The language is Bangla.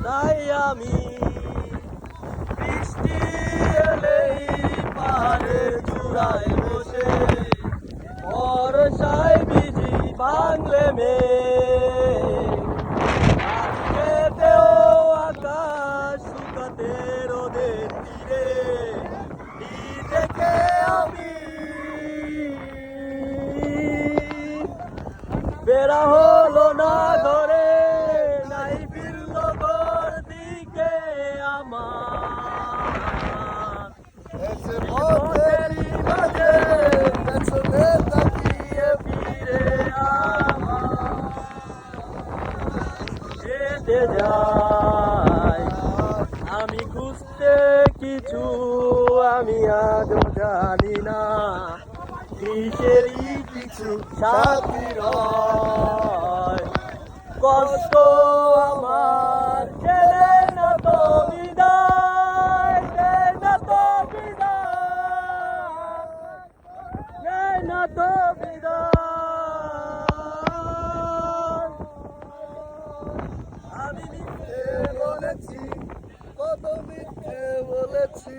তাই আমি বৃষ্টি এলেই পাহাড়ের চূড়ায় বসে বর্ষায় ভিজি বাংলে মেঘেতেও আকাশ শুকাতে রোদের তীরে নিজেকে আমি বেড়া হলো না ধরে নাই ফিরল ঘর দিকে আমার পথেরই মাঝে পেছনে তাকিয়ে ফিরে আমার যেতে যাই আমি খুঁজতে কিছু আমি আজও জানি না কিসেরই কিছু সাথী রয় কষ্ট আমার ছেড়ে না তো বিদায় দে না তো বিদায় দে না তো বিদায় আমি মিথ্যে বলেছি কত মিথ্যে বলেছি।